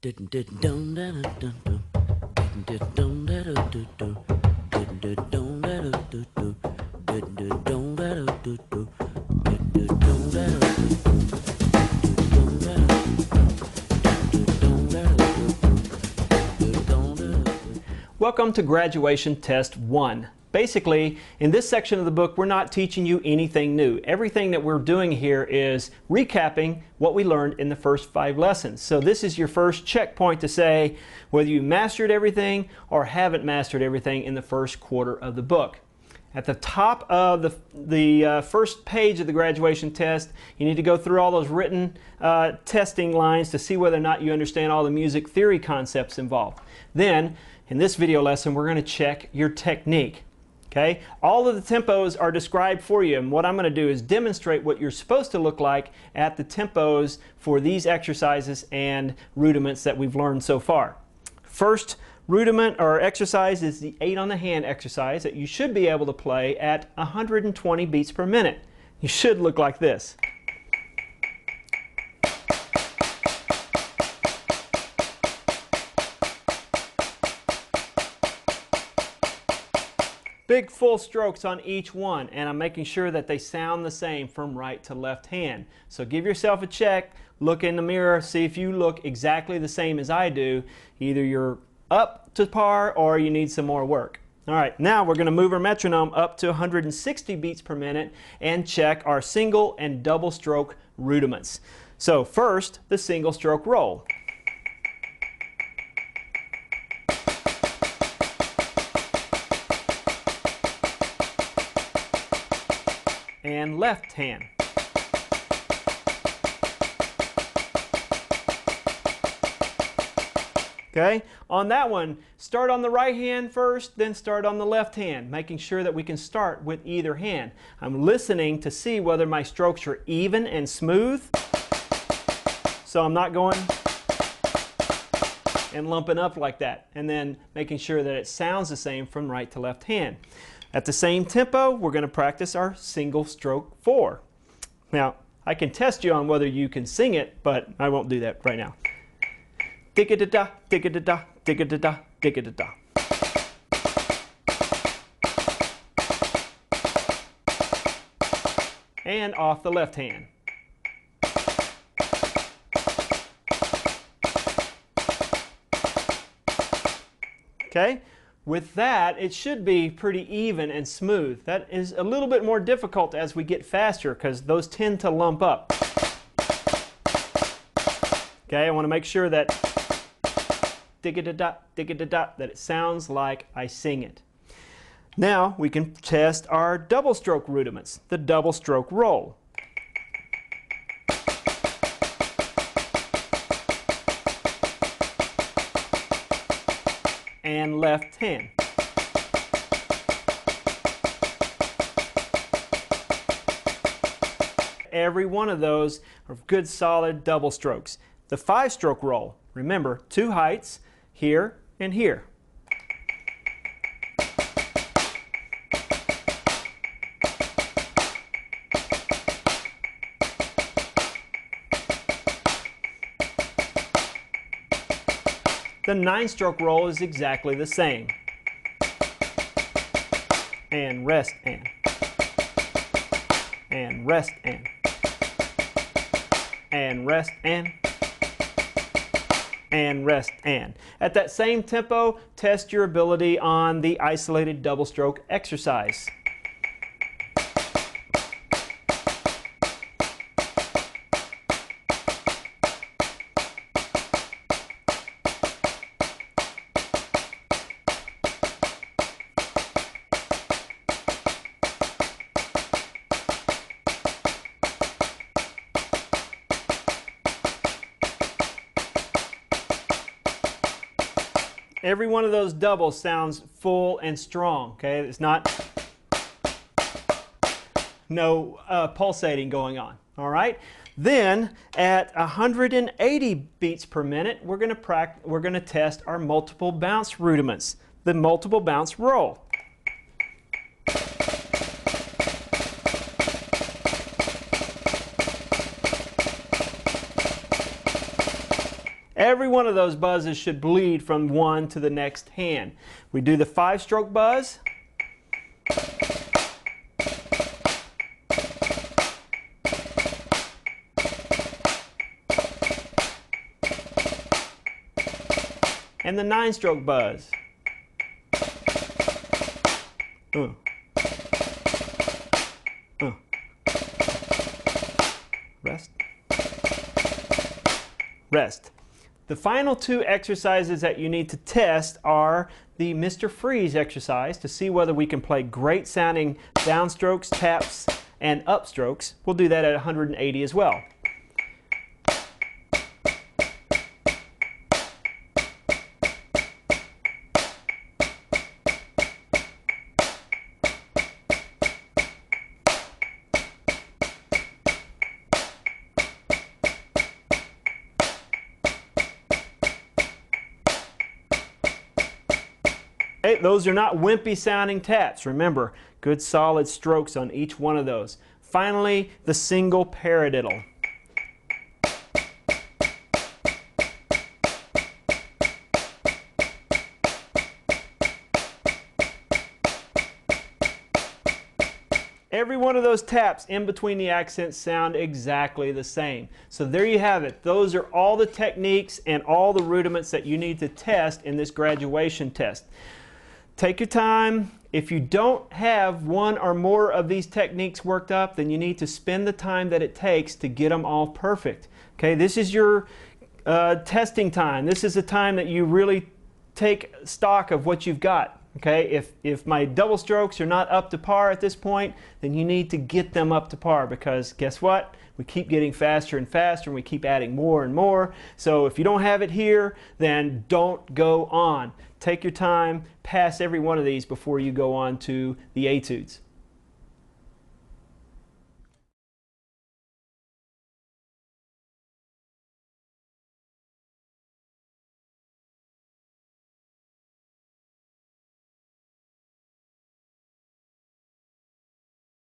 Welcome to Graduation Test 1. Basically, in this section of the book, we're not teaching you anything new. Everything that we're doing here is recapping what we learned in the first 5 lessons. So this is your first checkpoint to say whether you mastered everything or haven't mastered everything in the first quarter of the book. At the top of the first page of the graduation test, you need to go through all those written testing lines to see whether or not you understand all the music theory concepts involved. Then, in this video lesson, we're going to check your technique. Okay? All of the tempos are described for you, and what I'm going to do is demonstrate what you're supposed to look like at the tempos for these exercises and rudiments that we've learned so far. First rudiment or exercise is the 8 on the hand exercise that you should be able to play at 120 beats per minute. You should look like this. Big full strokes on each one, and I'm making sure that they sound the same from right to left hand. So give yourself a check, look in the mirror, see if you look exactly the same as I do. Either you're up to par or you need some more work. All right, now we're going to move our metronome up to 160 beats per minute and check our single and double stroke rudiments. So first, the single stroke roll. And left hand. Okay, on that one, start on the right hand first, then start on the left hand, making sure that we can start with either hand. I'm listening to see whether my strokes are even and smooth, so I'm not going and lumping up like that, and then making sure that it sounds the same from right to left hand. At the same tempo, we're going to practice our single stroke 4. Now, I can test you on whether you can sing it, but I won't do that right now. Digga-da-da, digga-da-da, digga-da-da, digga-da-da. And off the left hand. Okay? With that, it should be pretty even and smooth. That is a little bit more difficult as we get faster because those tend to lump up. Okay, I want to make sure that digga-da-da, digga-da-da, that it sounds like I sing it. Now we can test our double stroke rudiments, the double stroke roll. And left hand. Every one of those are good solid double strokes. The 5-stroke roll, remember, 2 heights, here and here. The 9-stroke roll is exactly the same. And rest and. And rest and. And rest and. And rest and. At that same tempo, test your ability on the isolated double stroke exercise. Every one of those doubles sounds full and strong, okay? It's not no pulsating going on, all right? Then at 180 beats per minute, we're going to test our multiple bounce rudiments, the multiple bounce roll. Every one of those buzzes should bleed from one to the next hand. We do the 5-stroke buzz. And the 9-stroke buzz. Rest. Rest. The final 2 exercises that you need to test are the Mr. Freeze exercise to see whether we can play great sounding downstrokes, taps, and upstrokes. We'll do that at 180 as well. Okay, those are not wimpy sounding taps. Remember, good solid strokes on each one of those. Finally, the single paradiddle. Every one of those taps in between the accents sound exactly the same. So there you have it. Those are all the techniques and all the rudiments that you need to test in this graduation test. Take your time. If you don't have one or more of these techniques worked up, then you need to spend the time that it takes to get them all perfect. Okay, this is your testing time. This is the time that you really take stock of what you've got. Okay, if my double strokes are not up to par at this point, then you need to get them up to par, because guess what? We keep getting faster and faster and we keep adding more and more. So if you don't have it here, then don't go on. Take your time, pass every one of these before you go on to the etudes.